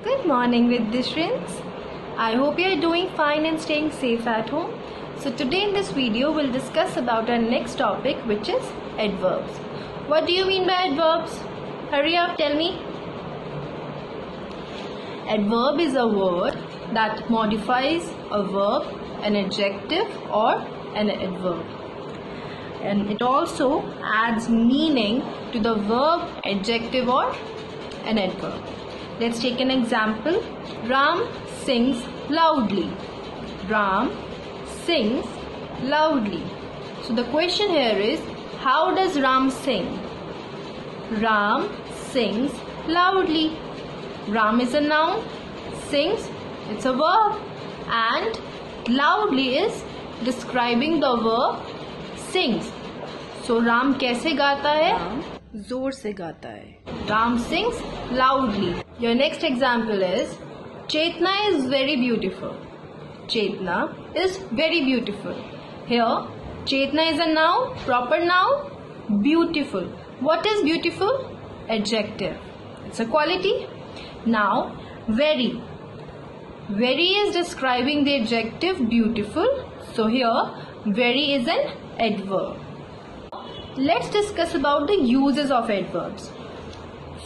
Good morning Vidyashrins. I hope you are doing fine and staying safe at home. So today in this video we'll discuss about our next topic, which is adverbs. What do you mean by adverbs? Hurry up, tell me. Adverb is a word that modifies a verb, an adjective or an adverb. And it also adds meaning to the verb, adjective or an adverb. Let's take an example. Ram sings loudly. Ram sings loudly. So the question here is, how does Ram sing? Ram sings loudly. Ram is a noun. Sings, it's a verb. And loudly is describing the verb sings. So Ram कैसे गाता है? राम जोर से गाता है. Ram sings loudly. Your next example is, Chetna is very beautiful. Chetna is very beautiful. Here, Chetna is a noun, proper noun, beautiful. What is beautiful? Adjective. It's a quality. Now, very. Very is describing the adjective beautiful. So here, very is an adverb. Let's discuss about the uses of adverbs.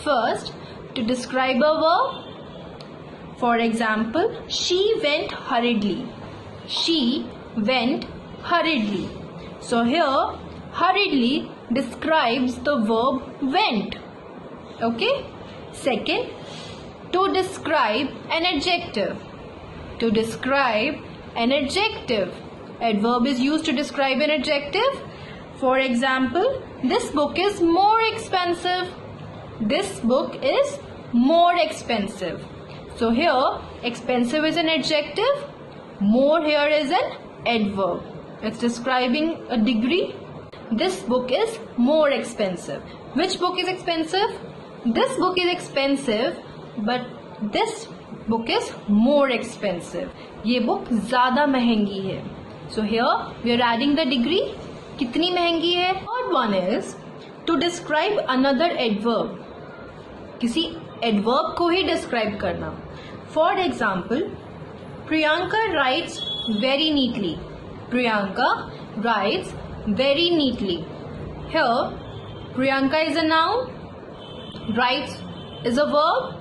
First, to describe a verb. For example, she went hurriedly. She went hurriedly. So here, hurriedly describes the verb went. Okay? Second, to describe an adjective. To describe an adjective. Adverb is used to describe an adjective. For example, this book is more expensive. This book is more expensive. So here, expensive is an adjective. More here is an adverb. It's describing a degree. This book is more expensive. Which book is expensive? This book is expensive, but this book is more expensive. ये book ज़्यादा महंगी है. So here we are adding the degree. कितनी महंगी है? Third one is to describe another adverb. किसी adverb को ही describe करना. For example, Priyanka writes very neatly. Priyanka writes very neatly. Here, Priyanka is a noun. Writes is a verb.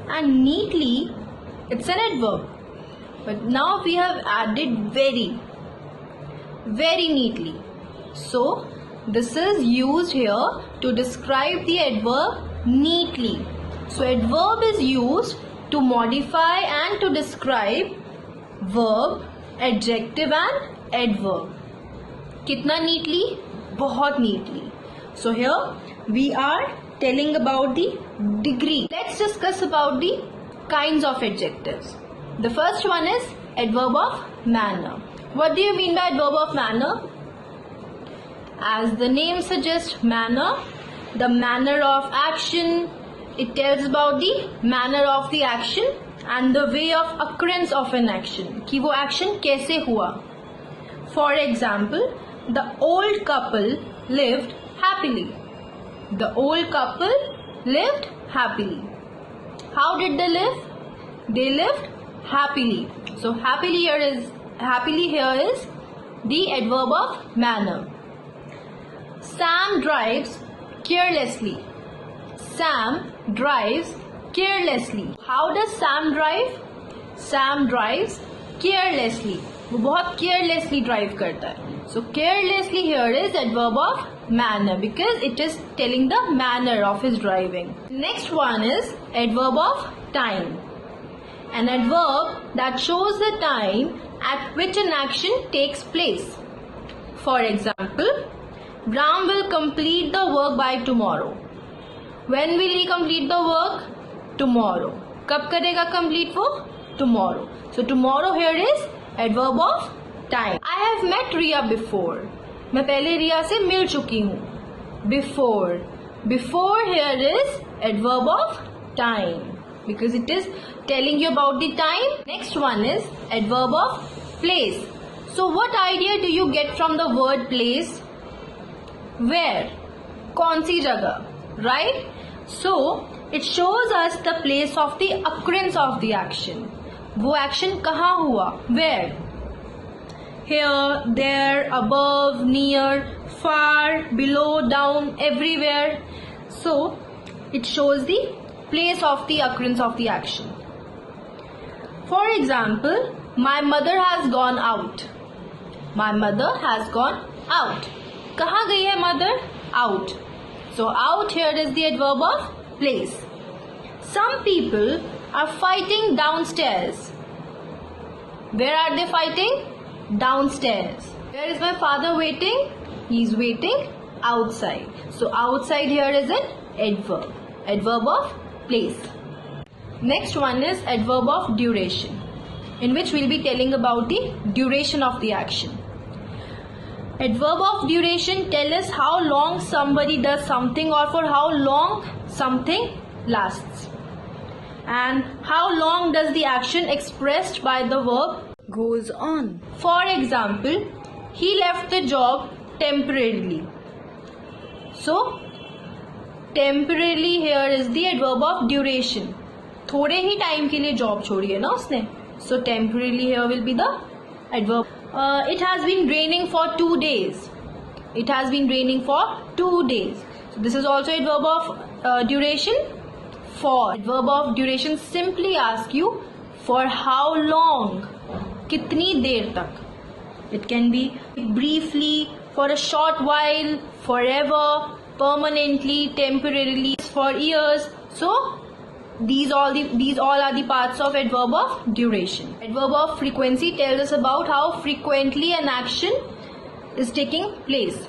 And neatly, it's an adverb. But now we have added very neatly. So this is used here to describe the adverb neatly. So adverb is used to modify and to describe verb, adjective and adverb. कितना neatly? बहुत neatly. So here we are telling about the degree. Let's discuss about the kinds of adjectives. The first one is adverb of manner. What do you mean by adverb of manner? As the name suggests, manner, the manner of action. It tells about the manner of the action and the way of occurrence of an action. कि वो action कैसे हुआ. For example, the old couple lived happily. The old couple lived happily. How did they live? They lived happily. So happily here is the adverb of manner. Sam drives carelessly. Sam drives carelessly. How does Sam drive? Sam drives carelessly. वो बहुत carelessly drive करता है. So carelessly here is adverb of manner because it is telling the manner of his driving. Next one is adverb of time. An adverb that shows the time at which an action takes place. For example, Ram will complete the work by tomorrow. When will he complete the work? Tomorrow. कब करेगा complete वो? Tomorrow. So tomorrow here is adverb of time. I have met Riya before. मैं पहले रिया से मिल चुकी हूँ. Before. Before here is adverb of time because it is telling you about the time. Next one is adverb of place. So what idea do you get from the word place? Where? कौन सी जगह? Right? So It shows us the place of the occurrence of the action. वो action कहाँ हुआ? Where? Here, there, above, near, far, below, down, everywhere. So, it shows the place of the occurrence of the action. For example, my mother has gone out. My mother has gone out. कहाँ गई है mother? Out. So out here is the adverb of place. Some people are fighting downstairs. Where are they fighting? Downstairs. Where is my father waiting? He is waiting outside. So outside here is an adverb. Adverb of place. Next one is adverb of duration, in which we'll be telling about the duration of the action. Adverb of duration tell us how long somebody does something or for how long something lasts. And how long does the action expressed by the verb goes on. For example, he left the job temporarily. So, temporarily here is the adverb of duration. थोड़े ही time के लिए job छोड़ी है ना उसने. So temporarily here will be the adverb. It has been raining for 2 days. It has been raining for 2 days. So this is also adverb of duration. For adverb of duration simply ask you for how long, कितनी देर तक. It can be briefly, for a short while, forever, permanently, temporarily, for years. So these all are the parts of adverb of duration. Adverb of frequency tells us about how frequently an action is taking place.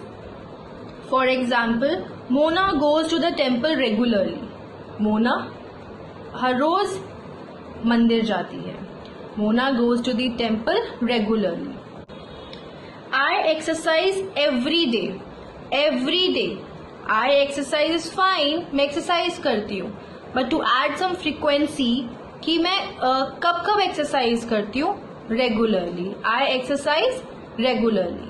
For example, Mona goes to the temple regularly. Mona हर रोज मंदिर जाती है. Mona goes to the temple regularly. I exercise every day. Every day. I exercise is fine. मैं exercise करती हूँ. But to add some frequency कि मैं कब कब exercise करती हूँ? Regularly. I exercise regularly.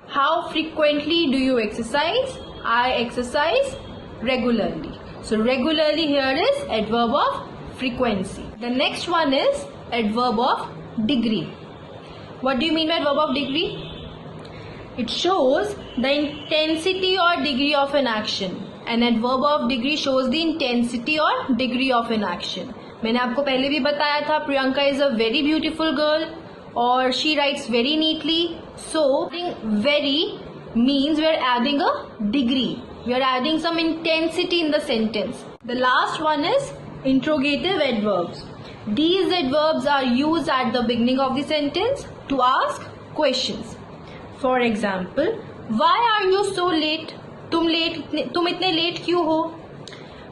How frequently do you exercise? I exercise regularly. So regularly here is adverb of frequency. The next one is adverb of degree. What do you mean by adverb of degree? It shows the intensity or degree of an action. An adverb of degree shows the intensity or degree of an action. मैंने आपको पहले भी बताया था, Priyanka is a very beautiful girl or she writes very neatly. So very means we are adding a degree. We are adding some intensity in the sentence. The last one is interrogative adverbs. These adverbs are used at the beginning of the sentence to ask questions. For example, why are you so late? तुम इतने late क्यों हो?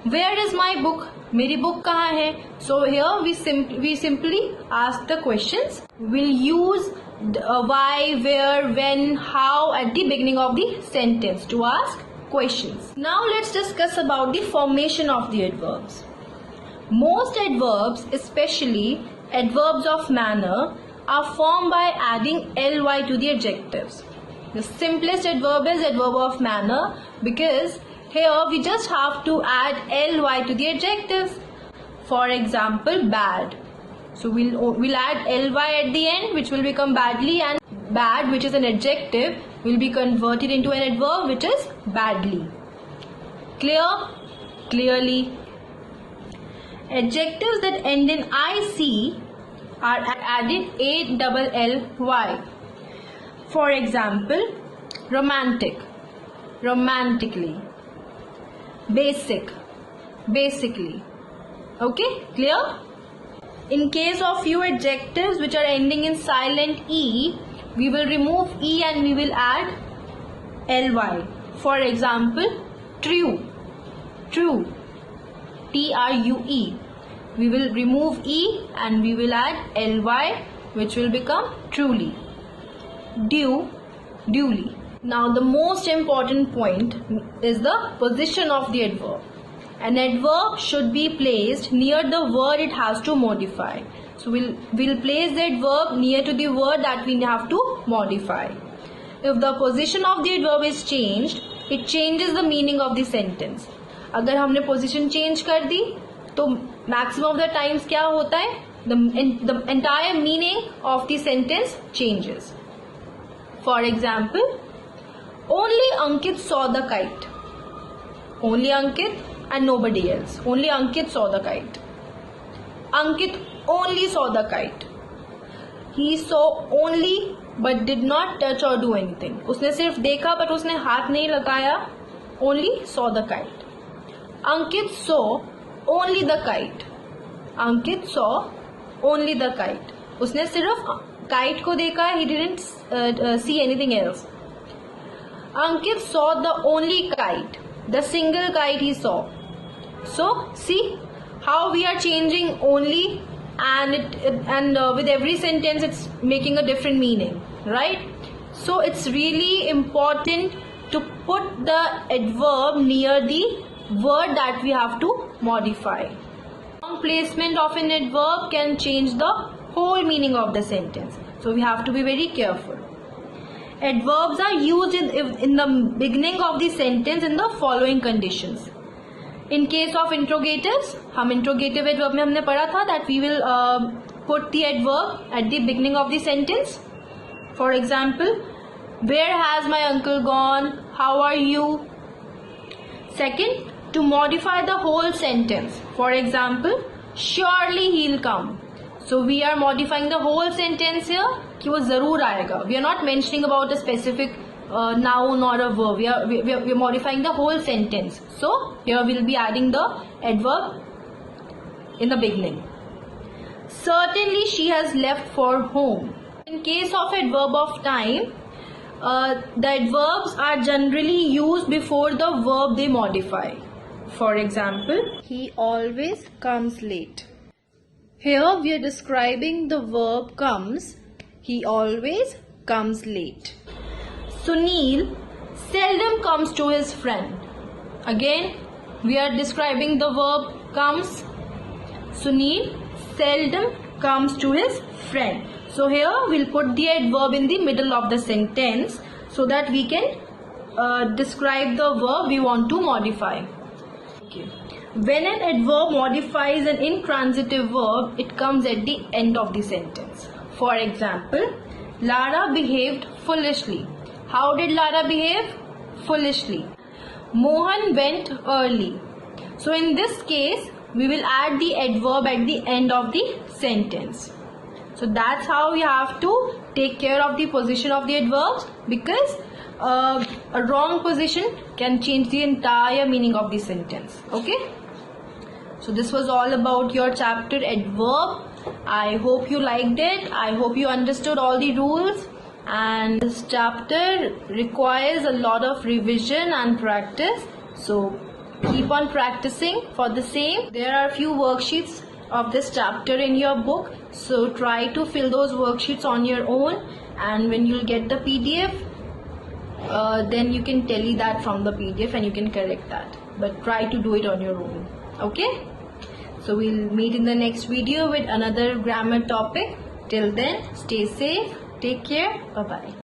Where is my book? मेरी book कहाँ है? So here we simply ask the questions. We'll use why, where, when, how at the beginning of the sentence to ask questions. Now let's discuss about the formation of the adverbs. Most adverbs, especially adverbs of manner, are formed by adding ly to the adjectives. The simplest adverb is adverb of manner because here we just have to add ly to the adjectives. For example, bad. So we'll add ly at the end, which will become badly, and bad, which is an adjective, will be converted into an adverb, which is badly. Clear? Clearly. Adjectives that end in ic are added a-double-l-y. For example, romantic, romantically. Basic, basically. Okay, clear? In case of few adjectives which are ending in silent E, we will remove E and we will add ly. For example, true, true, true. We will remove E and we will add ly, which will become truly. Due, duly. Now the most important point is the position of the adverb. An adverb should be placed near the word it has to modify. So we'll place the adverb near to the word that we have to modify. If the position of the adverb is changed, it changes the meaning of the sentence. अगर हमने position change कर दी तो maximum of the times क्या होता है, the entire meaning of the sentence changes. For example, only Ankit saw the kite. Only Ankit and nobody else. Only Ankit saw the kite. Ankit only saw the kite. He saw only but did not touch or do anything. उसने सिर्फ देखा but उसने हाथ नहीं लगाया. Only saw the kite. Ankit saw only the kite. Ankit saw only the kite. उसने सिर्फ kite को देखा. He didn't see anything else. Ankit saw the only kite. The single kite he saw. So see how we are changing only, and with every sentence it's making a different meaning, right? So it's really important to put the adverb near the word that we have to modify. Wrong placement of an adverb can change the whole meaning of the sentence, so we have to be very careful. Adverbs are used in the beginning of the sentence in the following conditions. In case of interrogatives, हम interrogative adverb में हमने पढ़ा था that we will put the adverb at the beginning of the sentence. For example, where has my uncle gone? How are you? Second, to modify the whole sentence. For example, surely he'll come. So we are modifying the whole sentence here कि वो जरूर आएगा. We are not mentioning about a specific noun or a verb. We are modifying the whole sentence. So here we'll be adding the adverb in the beginning. Certainly she has left for home. In case of adverb of time, the adverbs are generally used before the verb they modify. For example, He always comes late. Here we are describing the verb comes. He always comes late. Sunil seldom comes to his friend. Again, we are describing the verb comes. Sunil seldom comes to his friend. So here we'll put the adverb in the middle of the sentence so that we can describe the verb we want to modify. Okay. When an adverb modifies an intransitive verb, it comes at the end of the sentence. For example, Lara behaved foolishly. How did Lara behave? Foolishly. Mohan went early. So in this case, we will add the adverb at the end of the sentence. So that's how we have to take care of the position of the adverbs, because a wrong position can change the entire meaning of the sentence. Okay? So this was all about your chapter adverb. I hope you liked it. I hope you understood all the rules. And this chapter requires a lot of revision and practice. So keep on practicing for the same. There are few worksheets of this chapter in your book. So try to fill those worksheets on your own. And when you'll get the PDF, then you can tally that from the PDF and you can correct that. But try to do it on your own. Okay? So we'll meet in the next video with another grammar topic. Till then, stay safe, take care, bye bye.